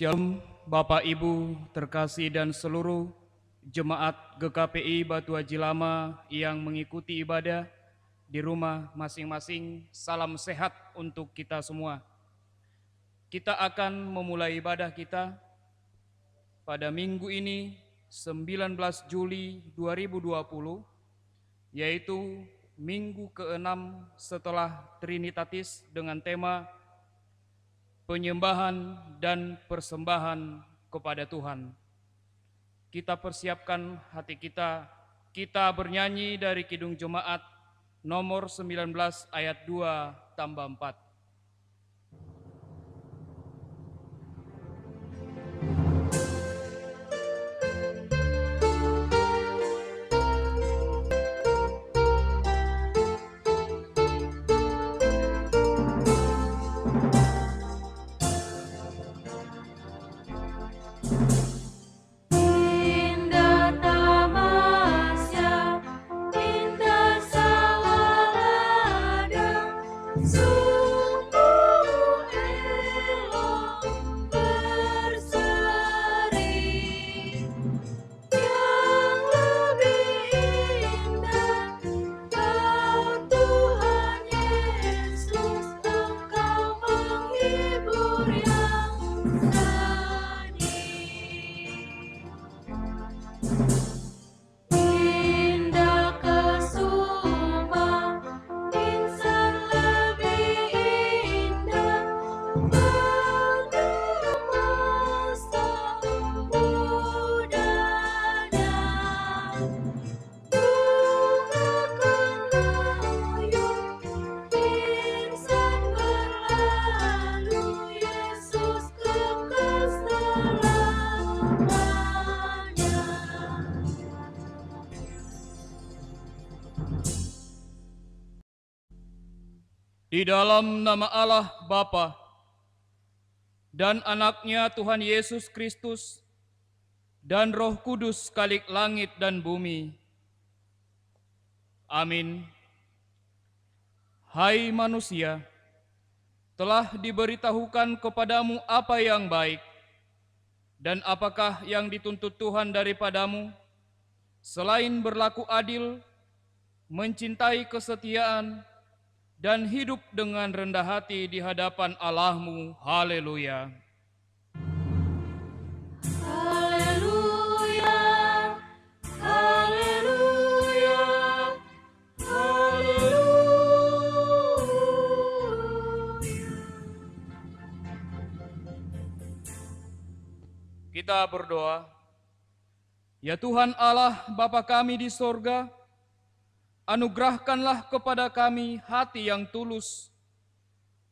Shalom Bapak Ibu terkasih dan seluruh jemaat GKPI Batu Haji Lama yang mengikuti ibadah di rumah masing-masing. Salam sehat untuk kita semua. Kita akan memulai ibadah kita pada minggu ini 19 Juli 2020, yaitu minggu ke-6 setelah Trinitatis dengan tema penyembahan dan persembahan kepada Tuhan. Kita persiapkan hati kita, kita bernyanyi dari Kidung Jemaat nomor 19 ayat 2 tambah 4. Di dalam nama Allah Bapa dan Anaknya Tuhan Yesus Kristus dan Roh Kudus Khalik langit dan bumi. Amin. Hai manusia, telah diberitahukan kepadamu apa yang baik, dan apakah yang dituntut Tuhan daripadamu, selain berlaku adil, mencintai kesetiaan, dan hidup dengan rendah hati di hadapan Allahmu. Haleluya. Haleluya, haleluya, haleluya. Kita berdoa. Ya Tuhan Allah Bapa kami di sorga, anugerahkanlah kepada kami hati yang tulus,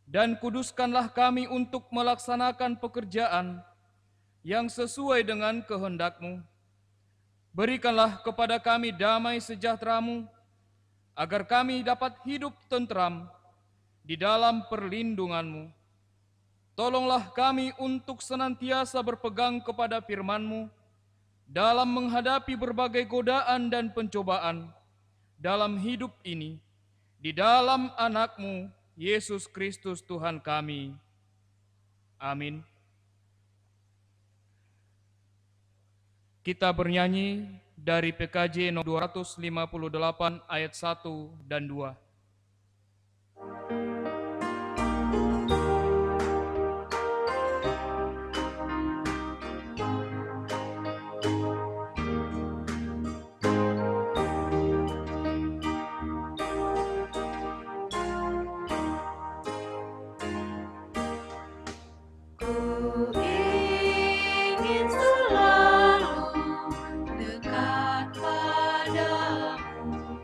dan kuduskanlah kami untuk melaksanakan pekerjaan yang sesuai dengan kehendak-Mu. Berikanlah kepada kami damai sejahtera-Mu, agar kami dapat hidup tentram di dalam perlindungan-Mu. Tolonglah kami untuk senantiasa berpegang kepada firman-Mu dalam menghadapi berbagai godaan dan pencobaan dalam hidup ini, di dalam Anak-Mu, Yesus Kristus Tuhan kami. Amin. Kita bernyanyi dari PKJ nomor 258 ayat 1 dan 2. Dekat padamu,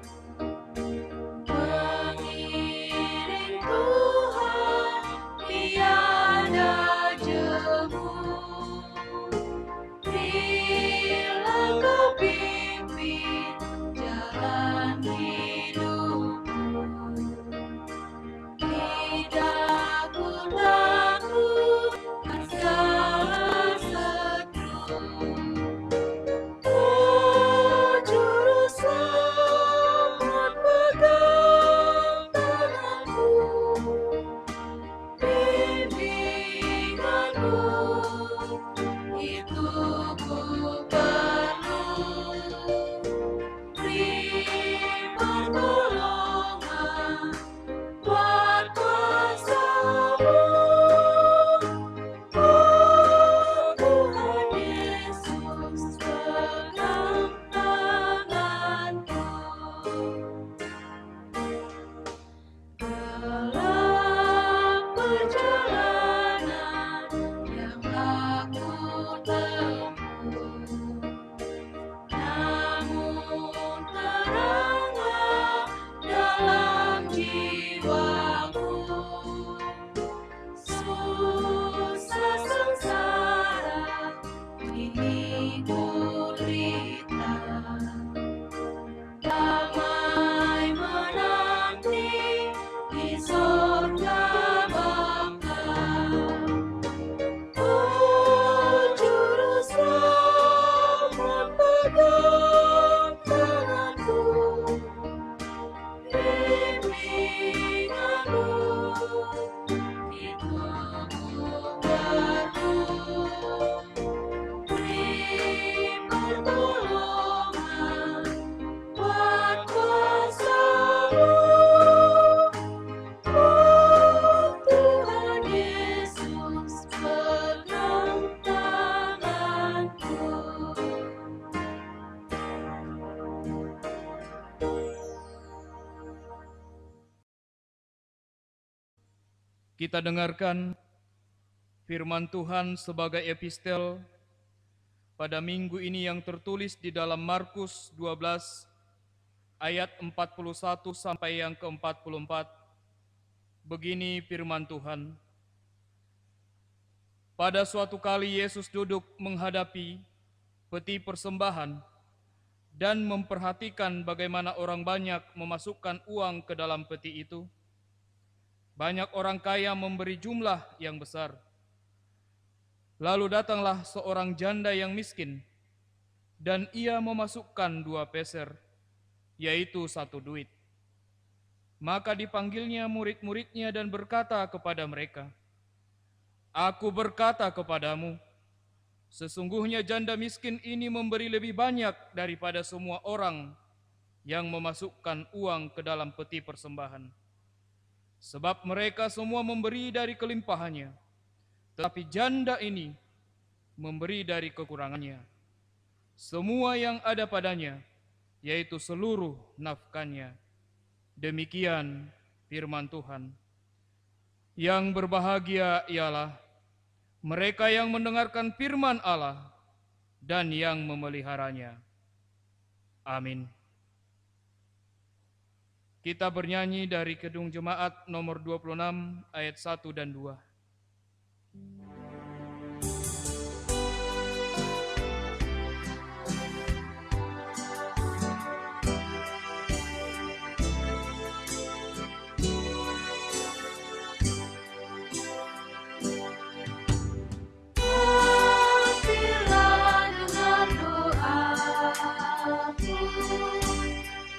ku perlu, beri pertolongan buat kuasamu, oh Tuhan Yesus, pegang tanganku. Dalam perjalanan yang aku tempuh, namun teranglah dalam jiwaku, susah sengsara ini ku derita, damai menanti di surga Bapa. Oh Juru Selamat, pegang tanganku, bimbinganmu itu ku perlu, beri pertolongan buat kuasamu, oh Tuhan Yesus, pegang tanganku. Kita dengarkan firman Tuhan sebagai epistel pada minggu ini yang tertulis di dalam Markus 12 ayat 41 sampai yang ke-44. Begini firman Tuhan. Pada suatu kali Yesus duduk menghadapi peti persembahan dan memperhatikan bagaimana orang banyak memasukkan uang ke dalam peti itu. Banyak orang kaya memberi jumlah yang besar. Lalu datanglah seorang janda yang miskin, dan ia memasukkan 2 peser, yaitu 1 duit. Maka dipanggilnya murid-muridnya dan berkata kepada mereka, Aku berkata kepadamu, sesungguhnya janda miskin ini memberi lebih banyak daripada semua orang yang memasukkan uang ke dalam peti persembahan. Sebab mereka semua memberi dari kelimpahannya, tetapi janda ini memberi dari kekurangannya, semua yang ada padanya, yaitu seluruh nafkahnya. Demikian firman Tuhan. Yang berbahagia ialah mereka yang mendengarkan firman Allah dan yang memeliharanya. Amin. Kita bernyanyi dari Kidung Jemaat nomor 26 ayat 1 dan 2.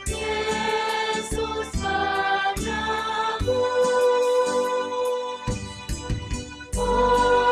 Yesus menebus, oh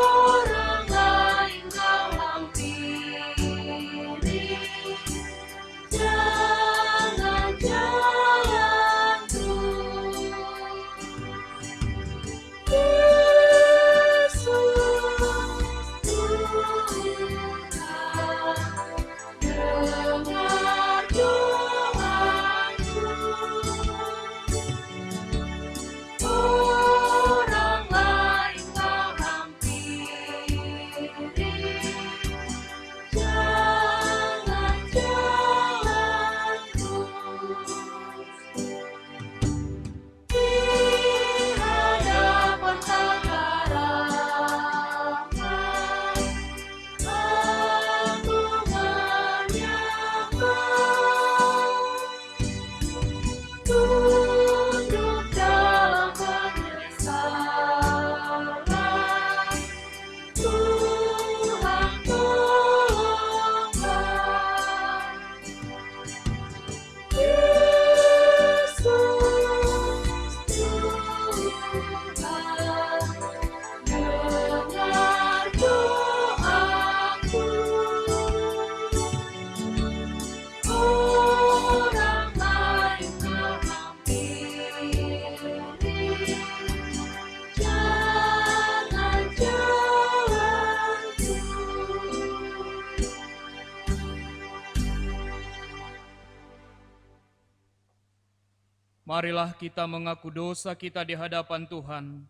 Marilah kita mengaku dosa kita di hadapan Tuhan.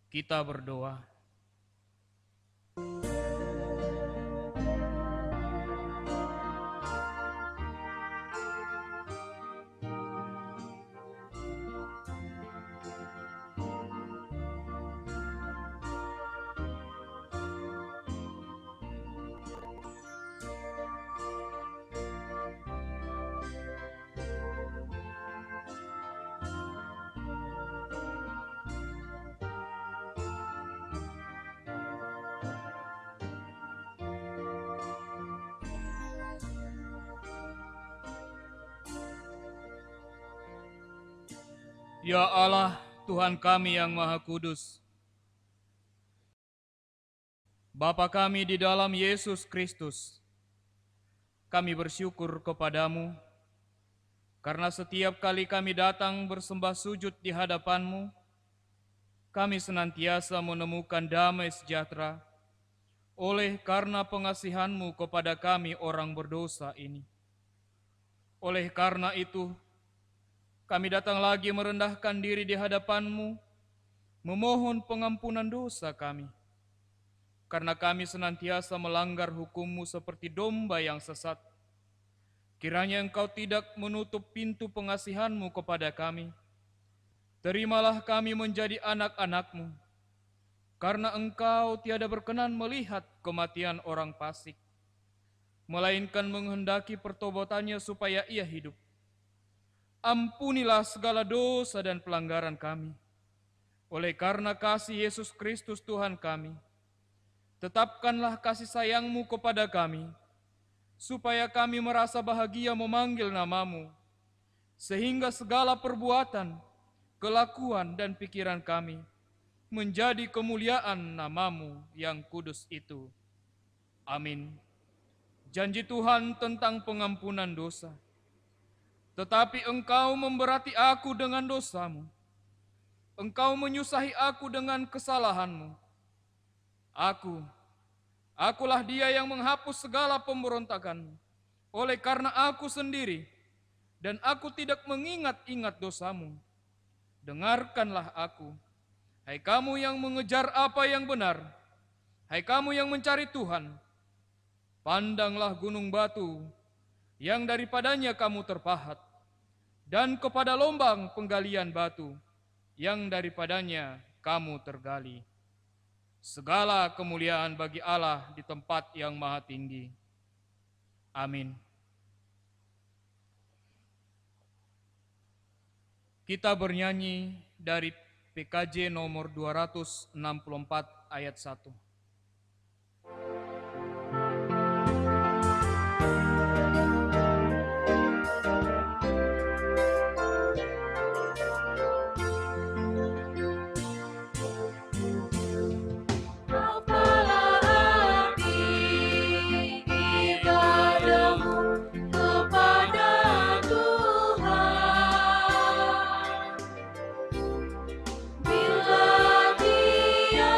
Kita berdoa. Ya Allah, Tuhan kami yang Maha Kudus, Bapa kami di dalam Yesus Kristus, kami bersyukur kepadamu, karena setiap kali kami datang bersembah sujud di hadapan-Mu, kami senantiasa menemukan damai sejahtera, oleh karena pengasihan-Mu kepada kami orang berdosa ini. Oleh karena itu, kami datang lagi merendahkan diri di hadapan-Mu, memohon pengampunan dosa kami. Karena kami senantiasa melanggar hukum-Mu seperti domba yang sesat. Kiranya Engkau tidak menutup pintu pengasihan-Mu kepada kami. Terimalah kami menjadi anak-anak-Mu, karena Engkau tiada berkenan melihat kematian orang fasik, melainkan menghendaki pertobatannya supaya ia hidup. Ampunilah segala dosa dan pelanggaran kami. Oleh karena kasih Yesus Kristus Tuhan kami, tetapkanlah kasih sayang-Mu kepada kami, supaya kami merasa bahagia memanggil nama-Mu, sehingga segala perbuatan, kelakuan, dan pikiran kami menjadi kemuliaan nama-Mu yang kudus itu. Amin. Janji Tuhan tentang pengampunan dosa. Tetapi Engkau memberati aku dengan dosa-Mu. Engkau menyusahi aku dengan kesalahan-Mu. Akulah dia yang menghapus segala pemberontakan-Mu. Oleh karena aku sendiri, dan aku tidak mengingat-ingat dosa-Mu. Dengarkanlah aku, hai kamu yang mengejar apa yang benar, hai kamu yang mencari Tuhan. Pandanglah gunung batu, yang daripadanya kamu terpahat, dan kepada lombang penggalian batu, yang daripadanya kamu tergali. Segala kemuliaan bagi Allah di tempat yang maha tinggi. Amin. Kita bernyanyi dari PKJ nomor 264 ayat 1. Bila Dia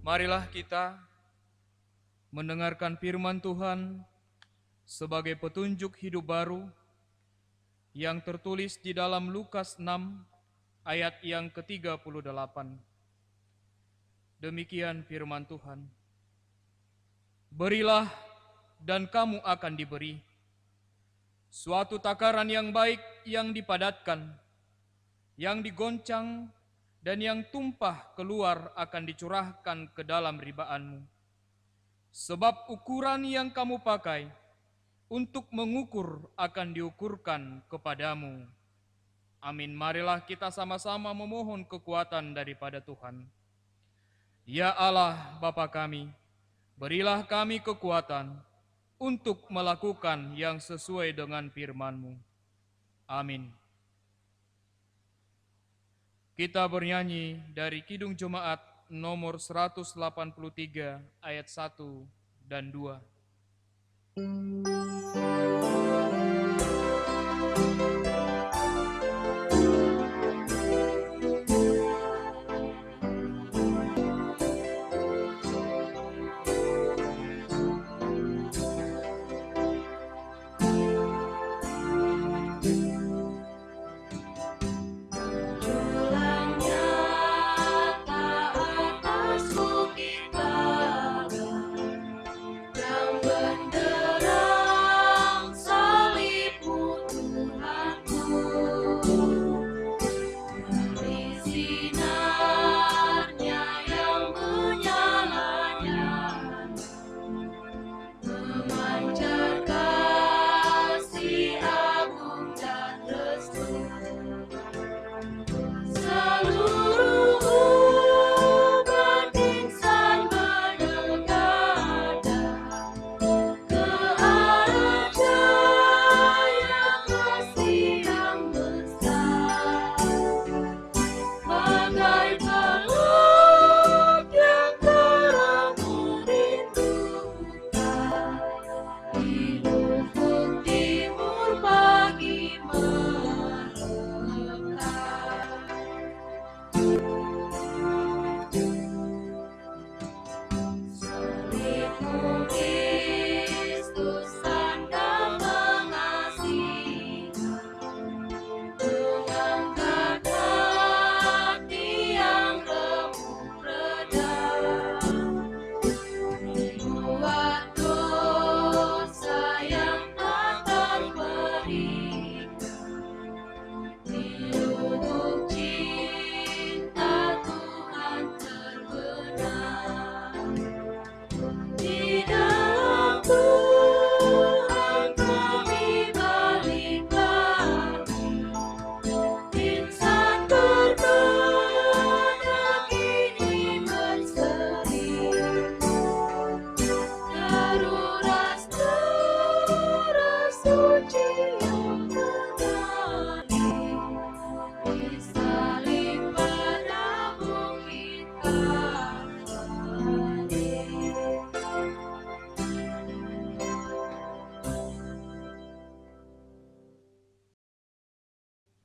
Marilah kita mendengarkan firman Tuhan sebagai petunjuk hidup baru yang tertulis di dalam Lukas 6 ayat yang ke-38. Demikian firman Tuhan. Berilah dan kamu akan diberi. Suatu takaran yang baik yang dipadatkan, yang digoncang dan yang tumpah keluar akan dicurahkan ke dalam ribaanmu. Sebab ukuran yang kamu pakai untuk mengukur akan diukurkan kepadamu. Amin. Marilah kita sama-sama memohon kekuatan daripada Tuhan. Ya Allah Bapa kami, berilah kami kekuatan untuk melakukan yang sesuai dengan firman-Mu. Amin. Kita bernyanyi dari Kidung Jemaat nomor 183 ayat 1 dan 2.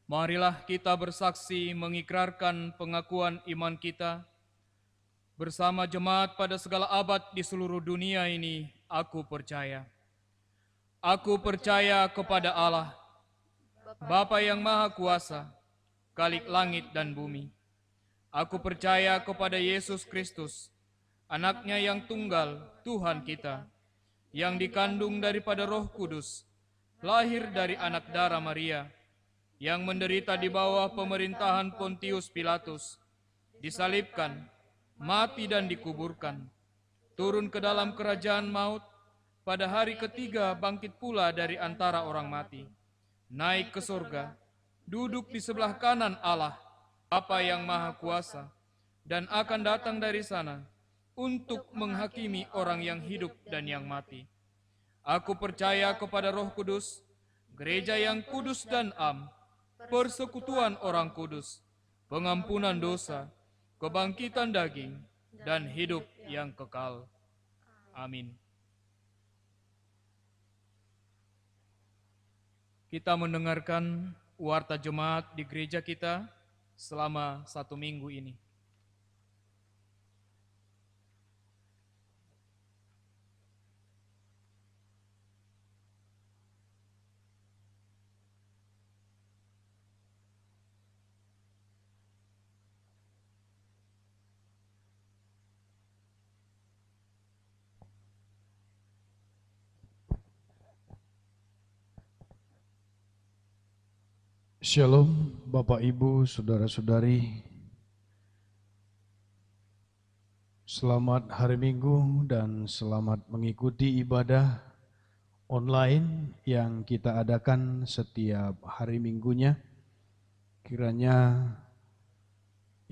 Marilah kita bersaksi mengikrarkan pengakuan iman kita bersama jemaat pada segala abad di seluruh dunia ini. Aku percaya. Aku percaya kepada Allah, Bapa yang Maha Kuasa, Khalik langit dan bumi. Aku percaya kepada Yesus Kristus, Anaknya yang tunggal, Tuhan kita, yang dikandung daripada Roh Kudus, lahir dari anak darah Maria, yang menderita di bawah pemerintahan Pontius Pilatus, disalibkan, mati dan dikuburkan, turun ke dalam kerajaan maut, pada hari ketiga bangkit pula dari antara orang mati, naik ke surga, duduk di sebelah kanan Allah, Bapa yang Maha Kuasa, dan akan datang dari sana untuk menghakimi orang yang hidup dan yang mati. Aku percaya kepada Roh Kudus, gereja yang kudus dan am, persekutuan orang kudus, pengampunan dosa, kebangkitan daging, dan hidup yang kekal. Amin. Kita mendengarkan warta jemaat di gereja kita selama 1 minggu ini. Shalom Bapak Ibu, Saudara-saudari. Selamat hari Minggu dan selamat mengikuti ibadah online yang kita adakan setiap hari Minggunya. Kiranya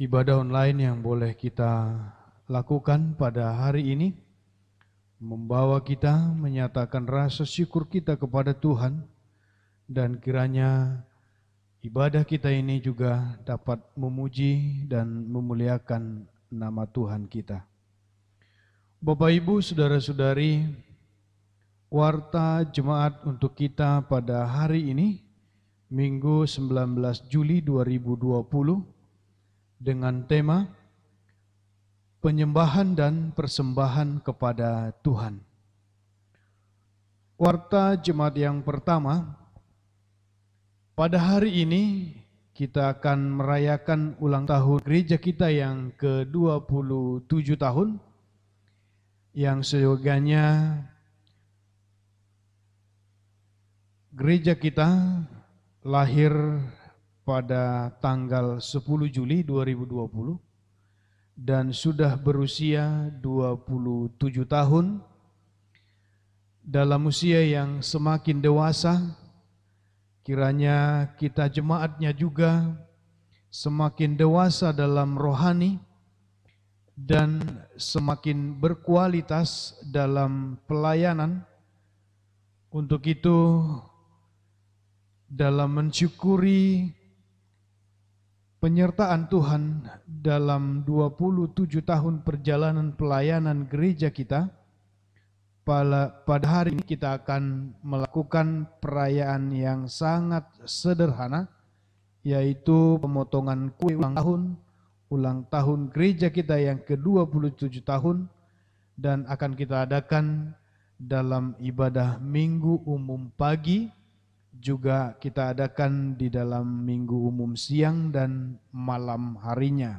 ibadah online yang boleh kita lakukan pada hari ini membawa kita menyatakan rasa syukur kita kepada Tuhan, dan kiranya ibadah kita ini juga dapat memuji dan memuliakan nama Tuhan kita. Bapak Ibu, Saudara-saudari, warta jemaat untuk kita pada hari ini, Minggu 19 Juli 2020, dengan tema Penyembahan dan Persembahan kepada Tuhan. Warta jemaat yang pertama, pada hari ini kita akan merayakan ulang tahun gereja kita yang ke-27 tahun, yang seyogianya gereja kita lahir pada tanggal 10 Juli 2020 dan sudah berusia 27 tahun. Dalam usia yang semakin dewasa, kiranya kita jemaatnya juga semakin dewasa dalam rohani dan semakin berkualitas dalam pelayanan. Untuk itu, dalam mensyukuri penyertaan Tuhan dalam 27 tahun perjalanan pelayanan gereja kita, pada hari ini kita akan melakukan perayaan yang sangat sederhana, yaitu pemotongan kue ulang tahun gereja kita yang ke-27 tahun, dan akan kita adakan dalam ibadah minggu umum pagi, juga kita adakan di dalam minggu umum siang dan malam harinya.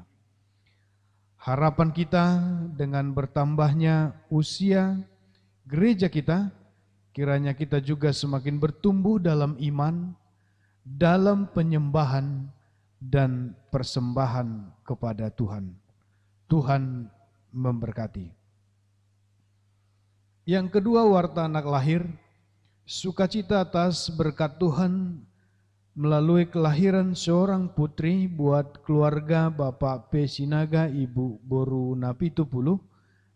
Harapan kita dengan bertambahnya usia gereja kita, kiranya kita juga semakin bertumbuh dalam iman, dalam penyembahan dan persembahan kepada Tuhan. Tuhan memberkati. Yang kedua, warta anak lahir, sukacita atas berkat Tuhan melalui kelahiran seorang putri buat keluarga Bapak P. Sinaga, Ibu Boru Napitupulu,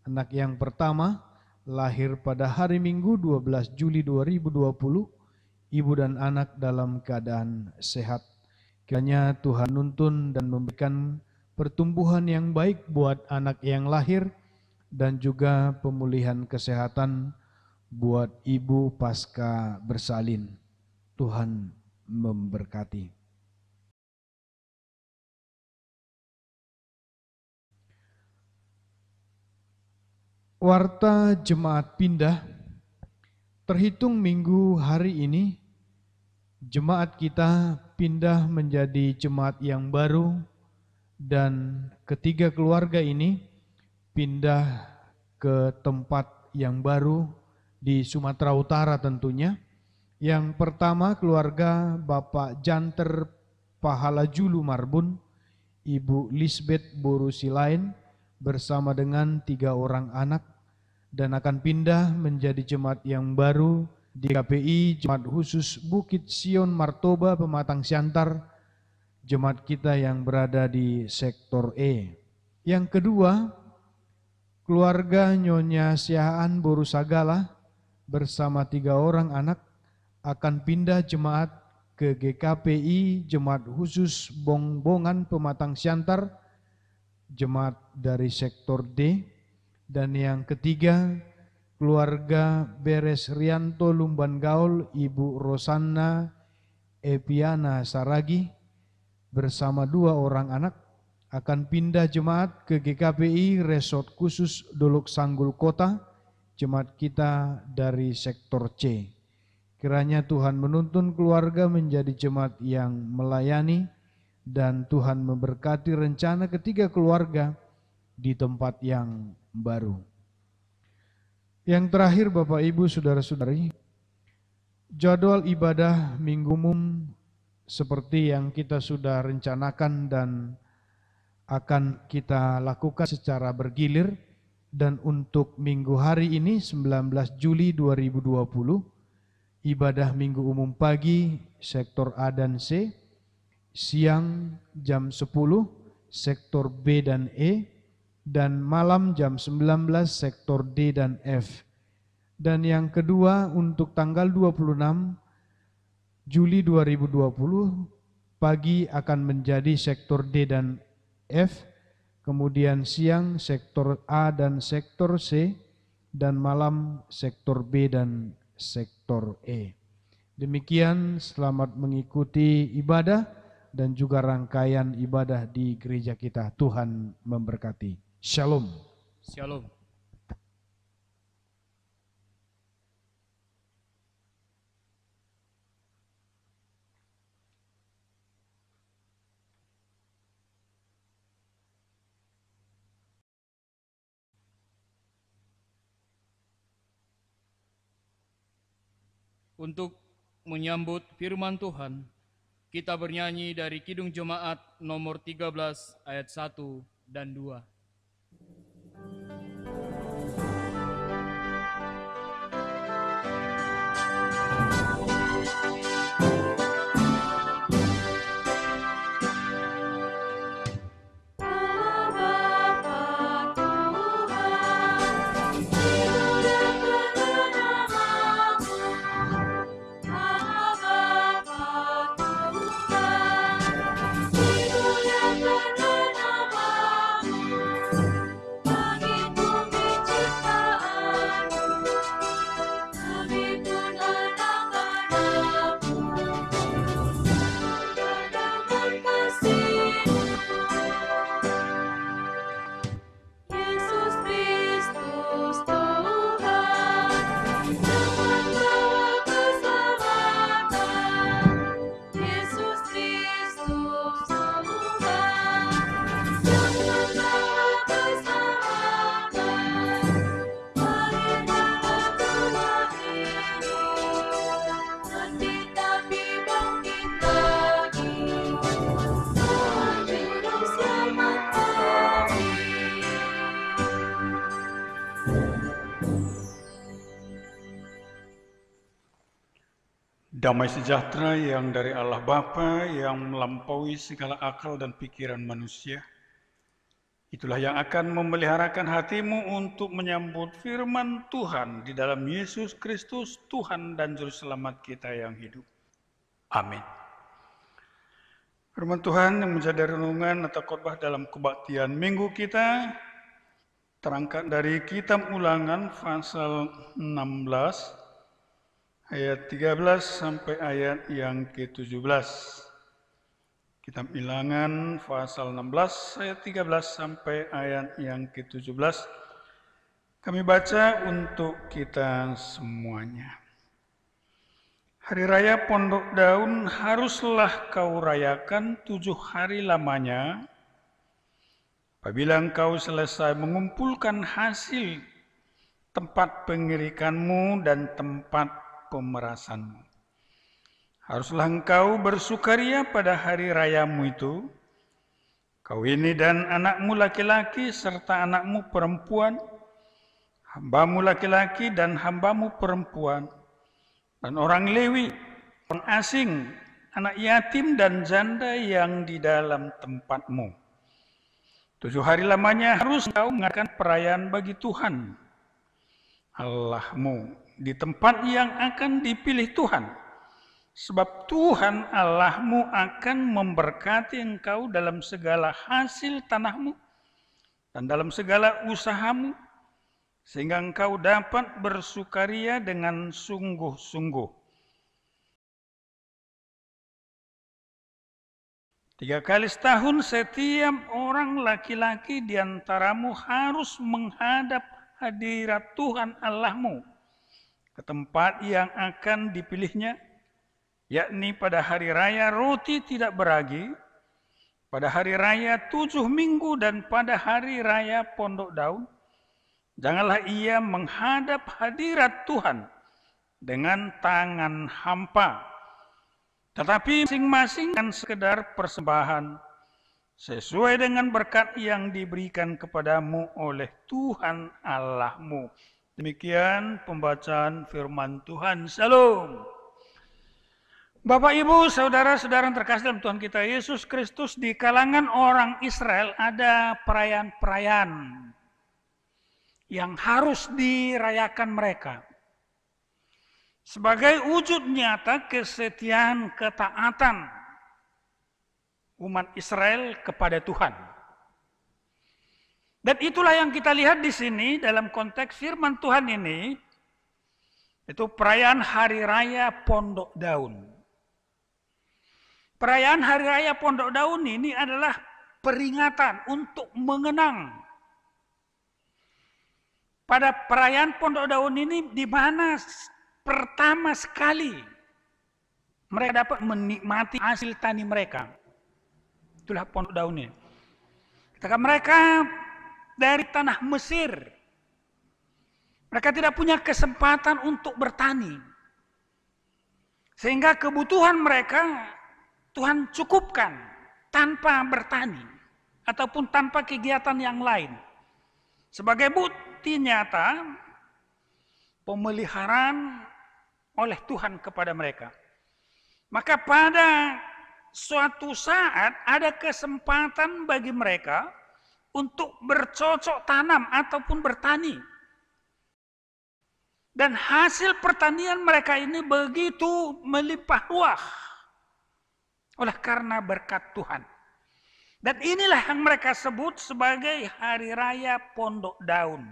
anak yang pertama, lahir pada hari Minggu 12 Juli 2020, ibu dan anak dalam keadaan sehat. Kiranya Tuhan nuntun dan memberikan pertumbuhan yang baik buat anak yang lahir dan juga pemulihan kesehatan buat ibu pasca bersalin. Tuhan memberkati. Warta jemaat pindah, terhitung minggu hari ini, jemaat kita pindah menjadi jemaat yang baru, dan ketiga keluarga ini pindah ke tempat yang baru di Sumatera Utara tentunya. Yang pertama, keluarga Bapak Janter Pahala Julu Marbun, Ibu Lisbeth Boru Silain bersama dengan 3 orang anak, dan akan pindah menjadi jemaat yang baru di KPI Jemaat Khusus Bukit Sion Martoba Pematang Siantar, jemaat kita yang berada di sektor E. Yang kedua, keluarga Nyonya Siaan Boru Sagala bersama 3 orang anak akan pindah jemaat ke GKPI Jemaat Khusus Bongbongan Pematang Siantar, jemaat dari sektor D. Dan yang ketiga, keluarga Beres Rianto Lumban Gaul, Ibu Rosanna Epiana Saragi bersama 2 orang anak akan pindah jemaat ke GKPI Resort Khusus Dolok Sanggul Kota, jemaat kita dari sektor C. Kiranya Tuhan menuntun keluarga menjadi jemaat yang melayani, dan Tuhan memberkati rencana ketiga keluarga di tempat yang baru. Yang terakhir, Bapak Ibu Saudara-saudari, jadwal ibadah Minggu Umum seperti yang kita sudah rencanakan dan akan kita lakukan secara bergilir. Dan untuk minggu hari ini 19 Juli 2020, ibadah minggu umum pagi sektor A dan C, siang jam 10 sektor B dan E, dan malam jam 19 sektor D dan F. Dan yang kedua untuk tanggal 26 Juli 2020, pagi akan menjadi sektor D dan F, kemudian siang sektor A dan sektor C, dan malam sektor B dan sektor E. Demikian, selamat mengikuti ibadah dan juga rangkaian ibadah di gereja kita. Tuhan memberkati. Shalom. Shalom. Untuk menyambut firman Tuhan, kita bernyanyi dari Kidung Jemaat nomor 13 ayat 1 dan 2. Damai sejahtera yang dari Allah Bapa yang melampaui segala akal dan pikiran manusia, itulah yang akan memeliharakan hatimu untuk menyambut firman Tuhan di dalam Yesus Kristus, Tuhan dan Juru Selamat kita yang hidup. Amin. Firman Tuhan yang menjadi renungan atau khotbah dalam kebaktian minggu kita terangkat dari Kitab Ulangan pasal 16 ayat 13 sampai ayat yang ke-17. Kitab Ulangan pasal 16 ayat 13 sampai ayat yang ke-17. Kami baca untuk kita semuanya. Hari Raya Pondok Daun haruslah kau rayakan 7 hari lamanya. Apabila engkau selesai mengumpulkan hasil tempat pengirikanmu dan tempat pemerasanmu. Haruslah engkau bersukaria pada hari rayamu itu, kau ini dan anakmu laki-laki serta anakmu perempuan, hambamu laki-laki dan hambamu perempuan, dan orang Lewi, orang asing, anak yatim dan janda yang di dalam tempatmu. 7 hari lamanya harus engkau mengadakan perayaan bagi Tuhan Allahmu di tempat yang akan dipilih Tuhan. Sebab Tuhan Allahmu akan memberkati engkau dalam segala hasil tanahmu dan dalam segala usahamu, sehingga engkau dapat bersukaria dengan sungguh-sungguh. 3 kali setahun setiap orang laki-laki di antaramu harus menghadap hadirat Tuhan Allahmu ke tempat yang akan dipilihnya, yakni pada hari raya roti tidak beragi, pada hari raya 7 minggu dan pada hari raya Pondok Daun. Janganlah ia menghadap hadirat Tuhan dengan tangan hampa. Tetapi masing-masing kan sekedar persembahan sesuai dengan berkat yang diberikan kepadamu oleh Tuhan Allahmu. Demikian pembacaan firman Tuhan. Shalom. Bapak, Ibu, saudara-saudara yang terkasih dalam Tuhan kita Yesus Kristus, di kalangan orang Israel ada perayaan-perayaan yang harus dirayakan mereka sebagai wujud nyata kesetiaan ketaatan umat Israel kepada Tuhan. Dan itulah yang kita lihat di sini dalam konteks firman Tuhan ini, itu perayaan Hari Raya Pondok Daun. Perayaan Hari Raya Pondok Daun ini adalah peringatan untuk mengenang. Pada perayaan Pondok Daun ini di mana pertama sekali mereka dapat menikmati hasil tani mereka. Itulah Pondok Daun ini. Ketika mereka dari tanah Mesir, mereka tidak punya kesempatan untuk bertani. Sehingga kebutuhan mereka Tuhan cukupkan tanpa bertani ataupun tanpa kegiatan yang lain. Sebagai bukti nyata pemeliharaan oleh Tuhan kepada mereka. Maka pada suatu saat ada kesempatan bagi mereka untuk bercocok tanam ataupun bertani. Dan hasil pertanian mereka ini begitu melimpah ruah oleh karena berkat Tuhan. Dan inilah yang mereka sebut sebagai Hari Raya Pondok Daun.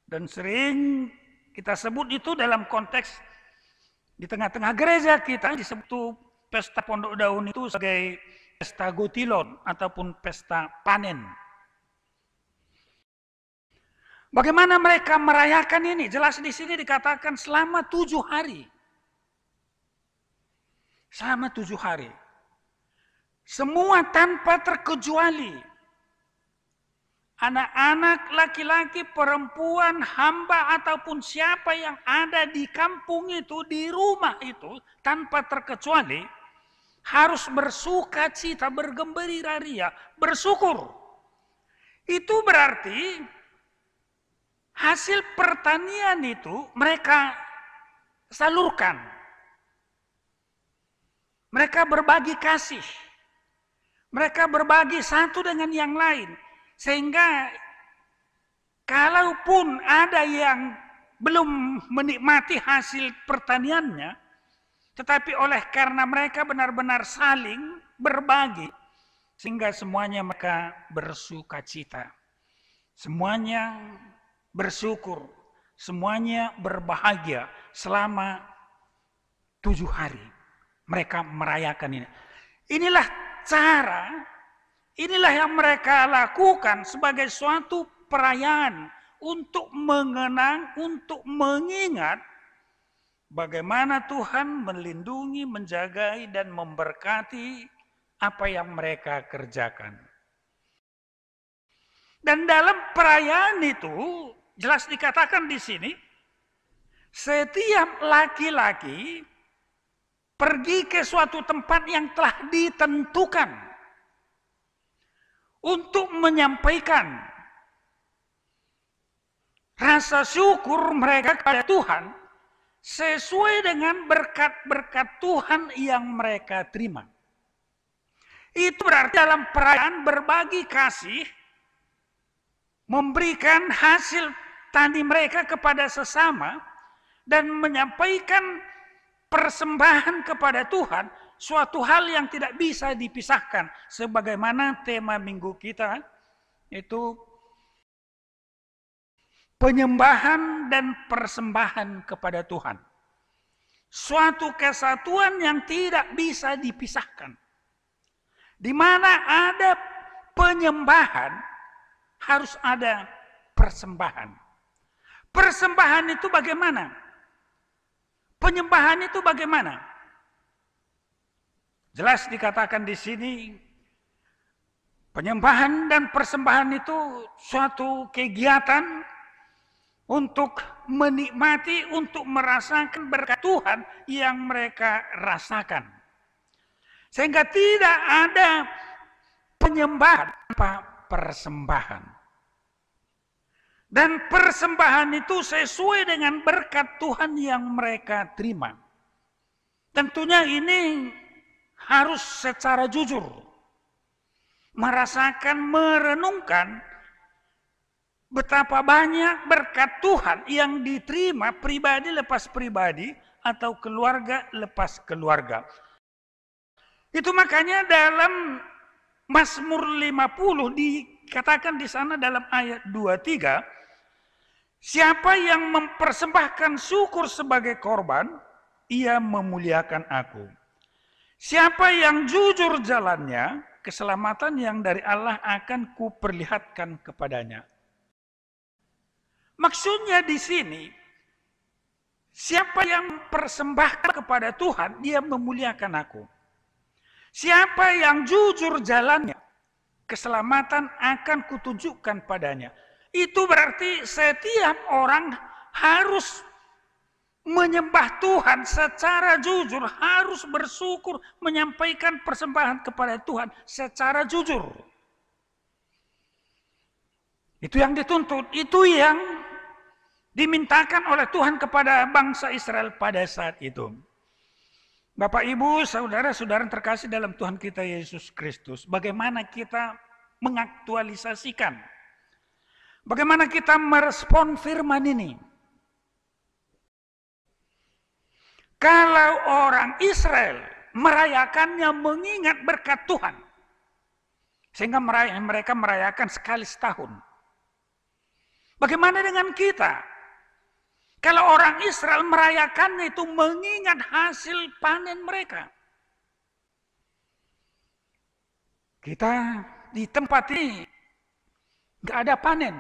Dan sering kita sebut itu dalam konteks di tengah-tengah gereja kita disebut pesta Pondok Daun itu sebagai pesta Gotilon ataupun pesta panen. Bagaimana mereka merayakan ini? Jelas di sini dikatakan selama 7 hari. Selama 7 hari. Semua tanpa terkecuali. Anak-anak, laki-laki, perempuan, hamba ataupun siapa yang ada di kampung itu, di rumah itu, tanpa terkecuali, harus bersuka cita, bergembira ria, bersyukur. Itu berarti hasil pertanian itu mereka salurkan. Mereka berbagi kasih. Mereka berbagi satu dengan yang lain. Sehingga kalaupun ada yang belum menikmati hasil pertaniannya, tetapi oleh karena mereka benar-benar saling berbagi, sehingga semuanya mereka bersuka cita. Semuanya bersyukur, semuanya berbahagia selama 7 hari. Mereka merayakan ini. Inilah cara, inilah yang mereka lakukan sebagai suatu perayaan untuk mengenang, untuk mengingat bagaimana Tuhan melindungi, menjagai, dan memberkati apa yang mereka kerjakan. Dan dalam perayaan itu jelas dikatakan di sini, setiap laki-laki pergi ke suatu tempat yang telah ditentukan untuk menyampaikan rasa syukur mereka kepada Tuhan sesuai dengan berkat-berkat Tuhan yang mereka terima. Itu berarti dalam perayaan berbagi kasih, memberikan hasil tani mereka kepada sesama, dan menyampaikan persembahan kepada Tuhan, suatu hal yang tidak bisa dipisahkan. Sebagaimana tema minggu kita, itu penyembahan dan persembahan kepada Tuhan. Suatu kesatuan yang tidak bisa dipisahkan. Di mana ada penyembahan, harus ada persembahan. Persembahan itu bagaimana? Penyembahan itu bagaimana? Jelas dikatakan di sini, penyembahan dan persembahan itu suatu kegiatan untuk menikmati, untuk merasakan berkat Tuhan yang mereka rasakan. Sehingga tidak ada penyembahan tanpa persembahan. Dan persembahan itu sesuai dengan berkat Tuhan yang mereka terima. Tentunya ini harus secara jujur. Merasakan, merenungkan betapa banyak berkat Tuhan yang diterima pribadi lepas pribadi atau keluarga lepas keluarga. Itu makanya dalam Mazmur 50 dikatakan di sana dalam ayat 23, siapa yang mempersembahkan syukur sebagai korban, ia memuliakan aku. Siapa yang jujur jalannya, keselamatan yang dari Allah akan kuperlihatkan kepadanya. Maksudnya di sini, siapa yang persembahkan kepada Tuhan, dia memuliakan aku. Siapa yang jujur jalannya, keselamatan akan kutunjukkan padanya. Itu berarti setiap orang harus menyembah Tuhan secara jujur, harus bersyukur, menyampaikan persembahan kepada Tuhan secara jujur. Itu yang dituntut, itu yang dimintakan oleh Tuhan kepada bangsa Israel pada saat itu. Bapak, Ibu, saudara-saudara terkasih dalam Tuhan kita Yesus Kristus, bagaimana kita mengaktualisasikan, bagaimana kita merespon firman ini. Kalau orang Israel merayakannya mengingat berkat Tuhan, sehingga mereka merayakan sekali setahun. Bagaimana dengan kita? Kalau orang Israel merayakannya itu mengingat hasil panen mereka. Kita di tempat ini nggak ada panen.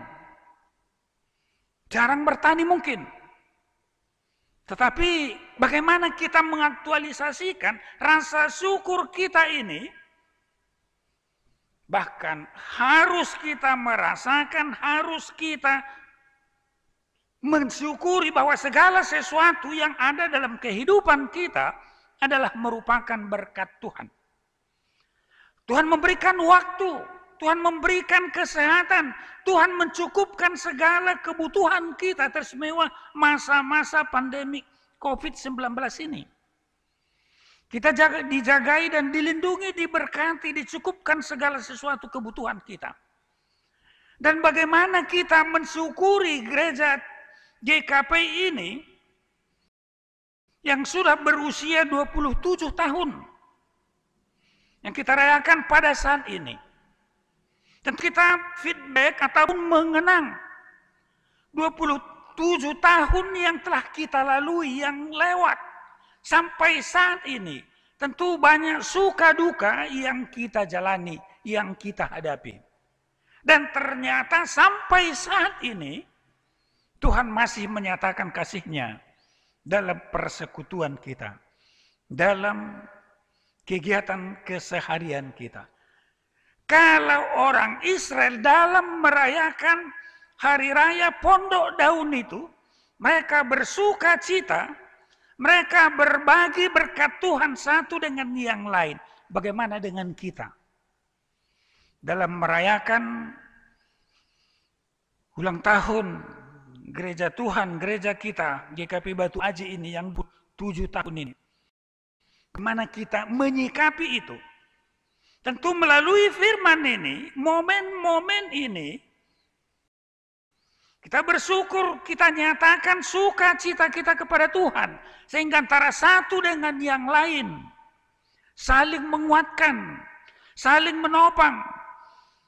Jarang bertani mungkin. Tetapi bagaimana kita mengaktualisasikan rasa syukur kita ini? Bahkan harus kita merasakan, harus kita mensyukuri bahwa segala sesuatu yang ada dalam kehidupan kita adalah merupakan berkat Tuhan. Tuhan memberikan waktu, Tuhan memberikan kesehatan, Tuhan mencukupkan segala kebutuhan kita tersmewah masa-masa pandemi COVID-19 ini. Kita dijagai dan dilindungi, diberkati, dicukupkan segala sesuatu kebutuhan kita. Dan bagaimana kita mensyukuri gereja GKP ini yang sudah berusia 27 tahun yang kita rayakan pada saat ini. Dan kita feedback ataupun mengenang 27 tahun yang telah kita lalui, yang lewat sampai saat ini. Tentu banyak suka duka yang kita jalani, yang kita hadapi. Dan ternyata sampai saat ini Tuhan masih menyatakan kasih-Nya dalam persekutuan kita, dalam kegiatan keseharian kita. Kalau orang Israel dalam merayakan hari raya Pondok Daun itu, mereka bersuka cita, mereka berbagi berkat Tuhan satu dengan yang lain. Bagaimana dengan kita? Dalam merayakan ulang tahun gereja Tuhan, gereja kita, GKP Batu Aji ini yang 7 tahun ini. Bagaimana kita menyikapi itu? Tentu melalui firman ini, momen-momen ini, kita bersyukur, kita nyatakan sukacita kita kepada Tuhan. Sehingga antara satu dengan yang lain, saling menguatkan, saling menopang,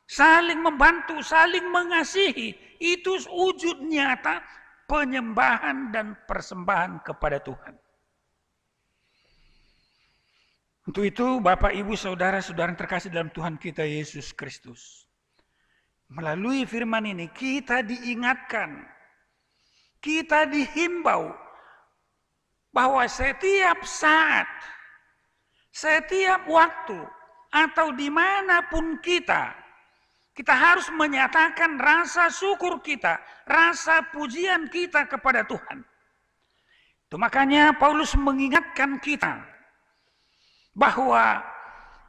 saling membantu, saling mengasihi. Itu wujud nyata penyembahan dan persembahan kepada Tuhan. Untuk itu Bapak, Ibu, Saudara-saudara terkasih dalam Tuhan kita Yesus Kristus. Melalui firman ini kita diingatkan, kita dihimbau bahwa setiap saat, setiap waktu, atau dimanapun kita harus menyatakan rasa syukur kita, rasa pujian kita kepada Tuhan. Itu makanya Paulus mengingatkan kita bahwa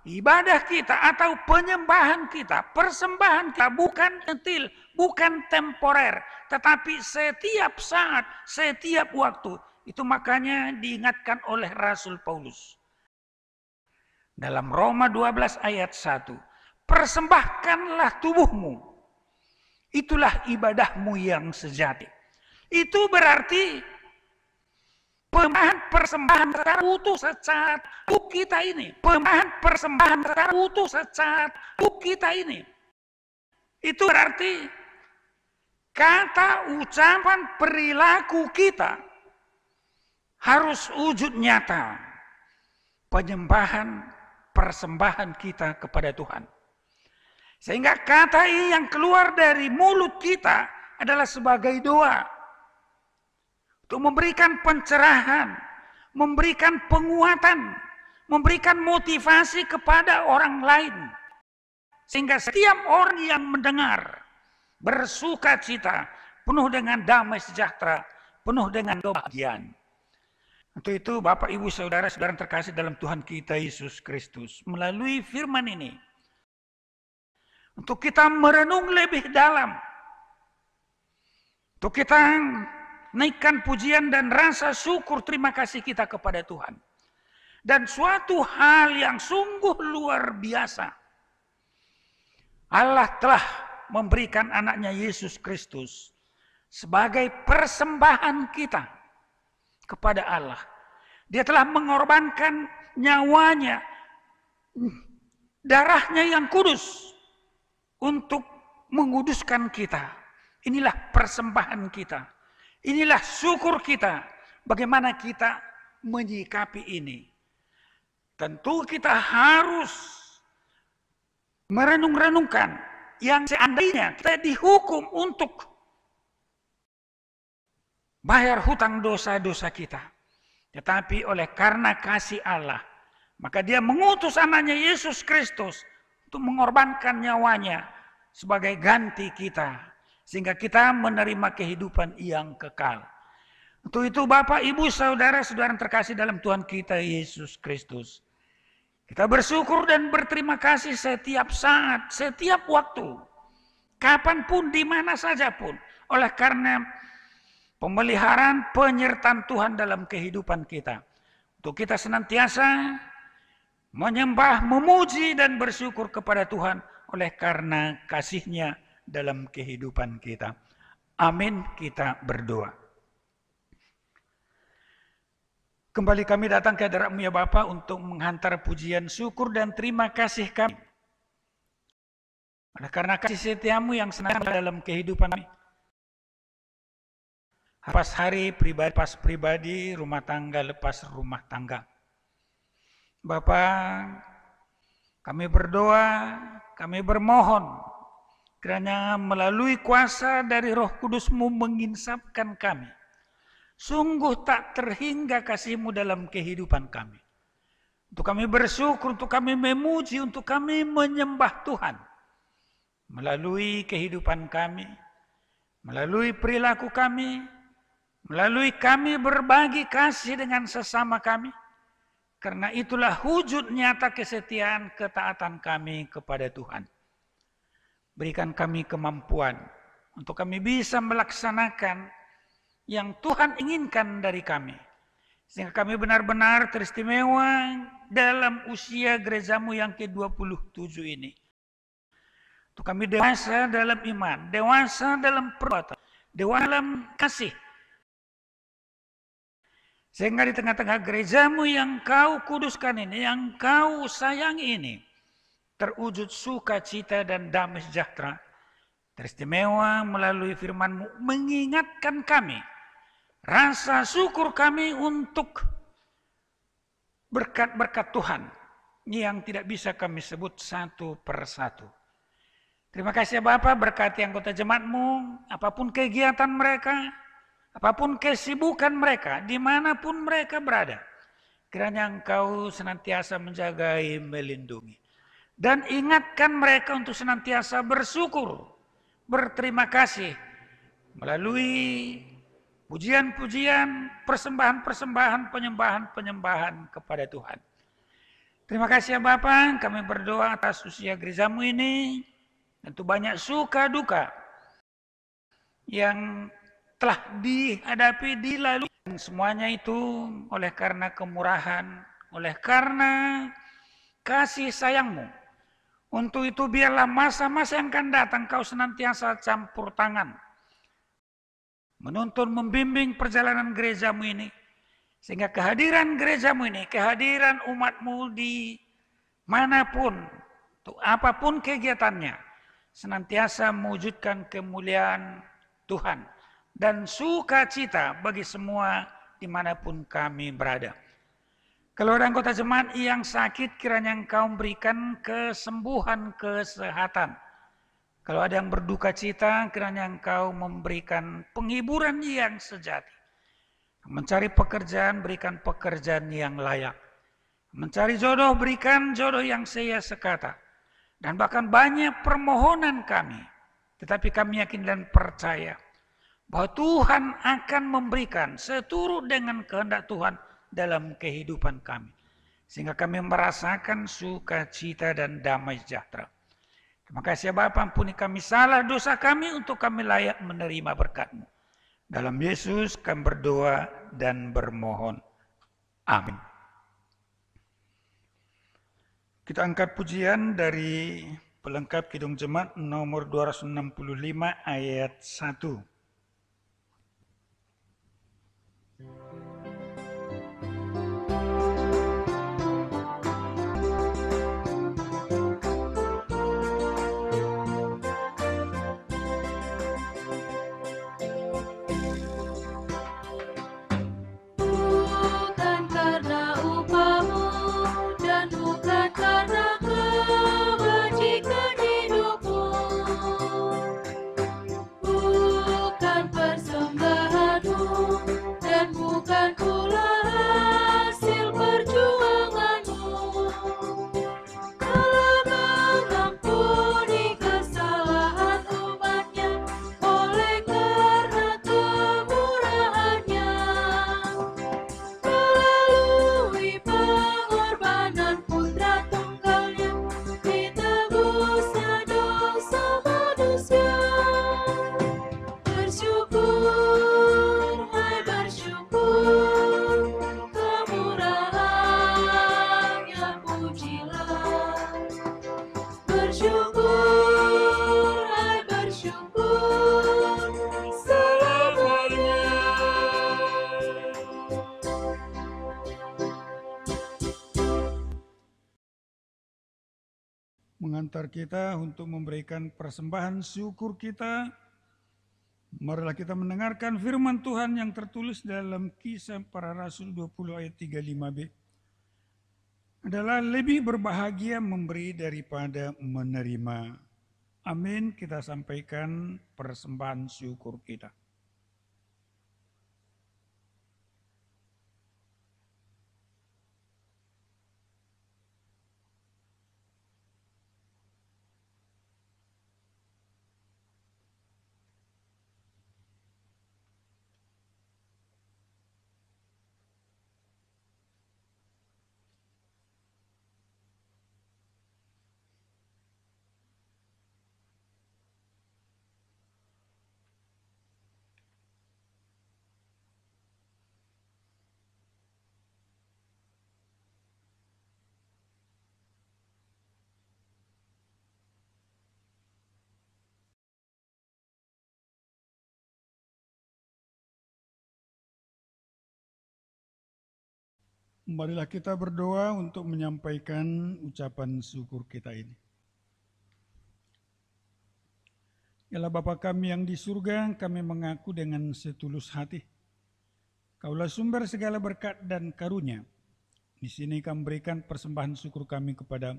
ibadah kita atau penyembahan kita, persembahan kita bukan detail, bukan temporer, tetapi setiap saat, setiap waktu. Itu makanya diingatkan oleh Rasul Paulus. Dalam Roma 12 ayat 1, persembahkanlah tubuhmu. Itulah ibadahmu yang sejati. Itu berarti persembahan secara utuh secara tubuh kita ini. Persembahan secara utuh secara tubuh kita ini. Itu berarti kata, ucapan, perilaku kita harus wujud nyata. Penyembahan, persembahan kita kepada Tuhan. Sehingga kata yang keluar dari mulut kita adalah sebagai doa. Untuk memberikan pencerahan, memberikan penguatan, memberikan motivasi kepada orang lain. Sehingga setiap orang yang mendengar bersuka cita, penuh dengan damai sejahtera, penuh dengan kebahagiaan. Untuk itu Bapak, Ibu, Saudara-saudara terkasih dalam Tuhan kita Yesus Kristus, melalui firman ini, untuk kita merenung lebih dalam, untuk kita naikkan pujian dan rasa syukur terima kasih kita kepada Tuhan. Dan suatu hal yang sungguh luar biasa, Allah telah memberikan anaknya Yesus Kristus sebagai persembahan kita kepada Allah. Dia telah mengorbankan nyawanya, darahnya yang kudus untuk menguduskan kita. Inilah persembahan kita. Inilah syukur kita. Bagaimana kita menyikapi ini? Tentu kita harus merenung-renungkan yang seandainya kita dihukum untuk bayar hutang dosa-dosa kita. Tetapi oleh karena kasih Allah, maka Dia mengutus anaknya Yesus Kristus untuk mengorbankan nyawanya sebagai ganti kita. Sehingga kita menerima kehidupan yang kekal. Untuk itu Bapak, Ibu, Saudara-saudara terkasih dalam Tuhan kita Yesus Kristus, kita bersyukur dan berterima kasih setiap saat, setiap waktu, kapanpun, di mana saja pun, oleh karena pemeliharaan penyertaan Tuhan dalam kehidupan kita. Untuk kita senantiasa menyembah, memuji, dan bersyukur kepada Tuhan oleh karena kasih-Nya dalam kehidupan kita. Amin, kita berdoa. Kembali kami datang ke hadirat-Mu ya Bapa untuk menghantar pujian, syukur, dan terima kasih kami. Oleh karena kasih setia-Mu yang senantiasa dalam kehidupan kami. Pas hari pribadi, pas pribadi, rumah tangga lepas rumah tangga. Bapa, kami berdoa, kami bermohon, kiranya melalui kuasa dari Roh Kudus-Mu menginsapkan kami. Sungguh tak terhingga kasih-Mu dalam kehidupan kami. Untuk kami bersyukur, untuk kami memuji, untuk kami menyembah Tuhan. Melalui kehidupan kami, melalui perilaku kami, melalui kami berbagi kasih dengan sesama kami. Karena itulah wujud nyata kesetiaan ketaatan kami kepada Tuhan. Berikan kami kemampuan untuk kami bisa melaksanakan yang Tuhan inginkan dari kami. Sehingga kami benar-benar teristimewa dalam usia gereja-Mu yang ke-27 ini. Untuk kami dewasa dalam iman, dewasa dalam perbuatan, dewasa dalam kasih. Sehingga di tengah-tengah gereja-Mu yang Kau kuduskan ini, yang Kau sayangi ini, terwujud sukacita dan damai sejahtera. Teristimewa melalui firman-Mu mengingatkan kami rasa syukur kami untuk berkat-berkat Tuhan yang tidak bisa kami sebut satu persatu. Terima kasih Bapak, berkati anggota jemaat-Mu, apapun kegiatan mereka, apapun kesibukan mereka, dimanapun mereka berada. Kiranya Engkau senantiasa menjagai, melindungi. Dan ingatkan mereka untuk senantiasa bersyukur, berterima kasih melalui pujian-pujian, persembahan-persembahan, penyembahan-penyembahan kepada Tuhan. Terima kasih ya Bapak, kami berdoa atas usia gerejamu ini. Tentu banyak suka duka yang telah dihadapi, dilalui. Dan semuanya itu oleh karena kemurahan, oleh karena kasih sayangmu. Untuk itu biarlah masa-masa yang akan datang kau senantiasa campur tangan. Menuntun, membimbing perjalanan gerejamu ini. Sehingga kehadiran gerejamu ini, kehadiran umatmu di manapun, untuk apapun kegiatannya, senantiasa mewujudkan kemuliaan Tuhan dan sukacita bagi semua dimanapun kami berada. Kalau ada anggota jemaat yang sakit, kiranya Engkau memberikan kesembuhan, kesehatan. Kalau ada yang berduka cita, kiranya Engkau memberikan penghiburan yang sejati. Mencari pekerjaan, berikan pekerjaan yang layak. Mencari jodoh, berikan jodoh yang seya sekata. Dan bahkan banyak permohonan kami. Tetapi kami yakin dan percaya bahwa Tuhan akan memberikan seturut dengan kehendak Tuhan dalam kehidupan kami. Sehingga kami merasakan sukacita dan damai sejahtera. Terima kasih ya Bapa, ampuni kami salah dosa kami untuk kami layak menerima berkat-Mu. Dalam Yesus kami berdoa dan bermohon. Amin. Kita angkat pujian dari pelengkap Kidung Jemaat nomor 265 ayat 1. Bukan karena upahmu dan bukan karena kebajikan hidupmu, bukan persembahanmu dan bukan pula hasil perjuanganmu, telah mengampuni kesalahan umatnya oleh karena kemurahannya. Melalui pengorbanan putra tunggalnya, ditebusnya dosa manusia. Bersyukur, hai bersyukur, kemurahannya pujilah. Bersyukur, hai bersyukur, selamanya. Mengantar kita untuk memberikan persembahan syukur kita, marilah kita mendengarkan firman Tuhan yang tertulis dalam Kisah Para Rasul 20 ayat 35b. Adalah lebih berbahagia memberi daripada menerima. Amin, kita sampaikan persembahan syukur kita. Marilah kita berdoa untuk menyampaikan ucapan syukur kita ini. Yalah Bapa kami yang di surga, kami mengaku dengan setulus hati. Kaulah sumber segala berkat dan karunia. Di sini kami berikan persembahan syukur kami kepadamu.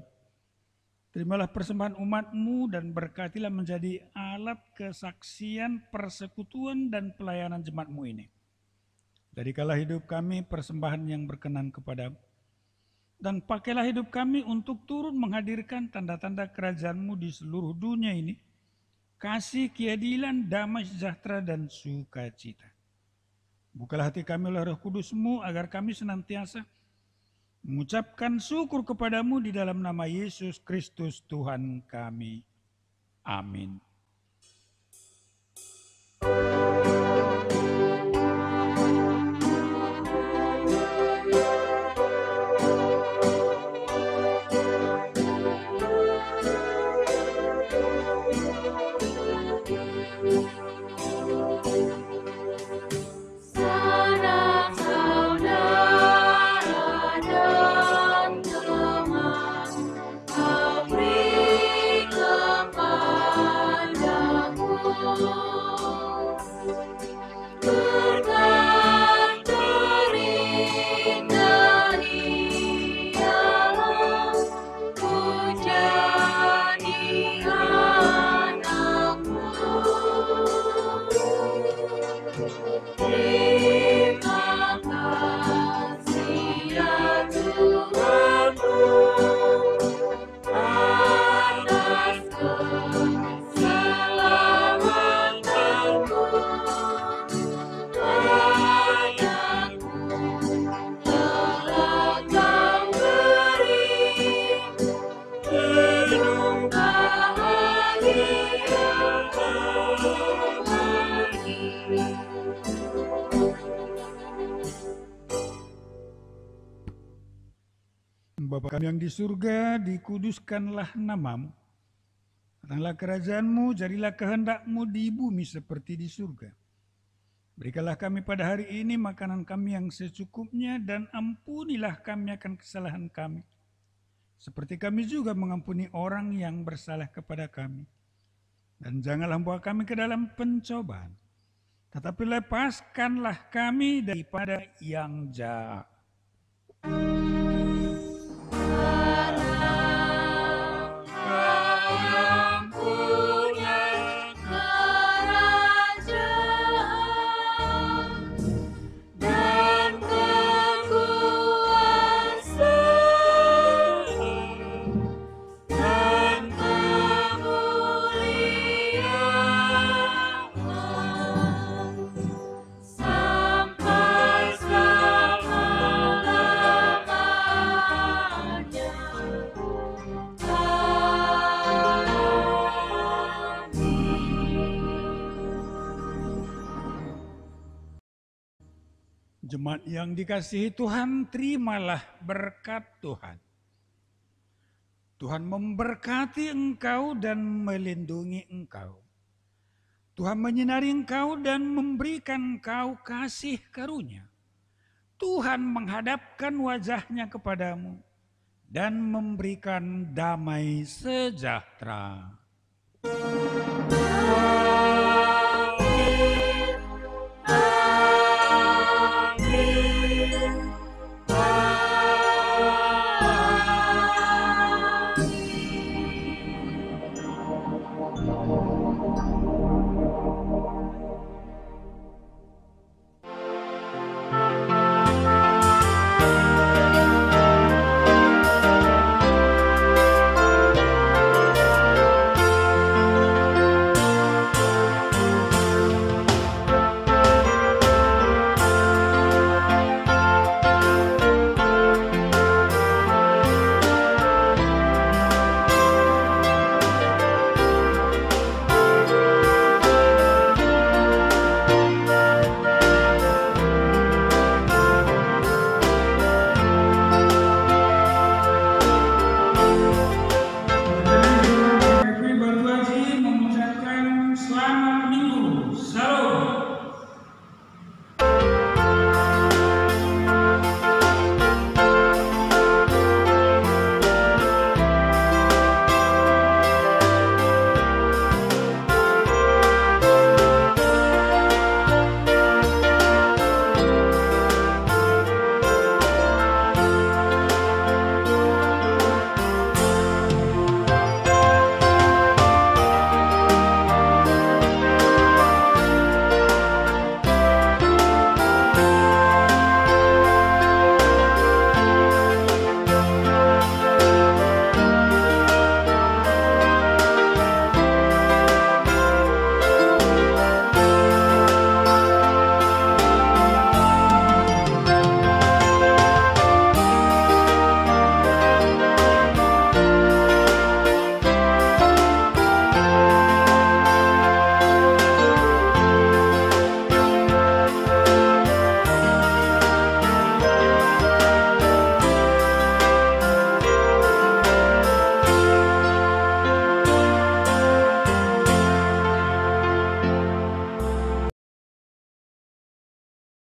Terimalah persembahan umat-Mu dan berkatilah menjadi alat kesaksian, persekutuan dan pelayanan jemaat-Mu ini. Jadikanlah hidup kami persembahan yang berkenan kepadamu. Dan pakailah hidup kami untuk turut menghadirkan tanda-tanda kerajaan-Mu di seluruh dunia ini. Kasih, keadilan, damai sejahtera, dan sukacita. Bukalah hati kami oleh Roh Kudus-Mu agar kami senantiasa mengucapkan syukur kepadamu di dalam nama Yesus Kristus Tuhan kami. Amin. Sanak saudara dan teman, beri kepadaku berkat terindah ialah ku jadi anakmu. Terima kasih ya Tuhanku atas keselamatanku. Padaku telah Kau beri hidup bahagia abadi. Bapa kami yang di surga, dikuduskanlah namamu. Datanglah kerajaanmu, jadilah kehendakmu di bumi seperti di surga. Berikanlah kami pada hari ini makanan kami yang secukupnya, dan ampunilah kami akan kesalahan kami, seperti kami juga mengampuni orang yang bersalah kepada kami. Dan janganlah membawa kami ke dalam pencobaan, tetapi lepaskanlah kami daripada yang jahat. Kau yang punya kerajaan dan kekuasaan dan kemuliaan sampai selama-lamanya. Jemaat yang dikasihi Tuhan, terimalah berkat Tuhan. Tuhan memberkati engkau dan melindungi engkau. Tuhan menyinari engkau dan memberikan engkau kasih karunia. Tuhan menghadapkan wajahnya kepadamu dan memberikan damai sejahtera.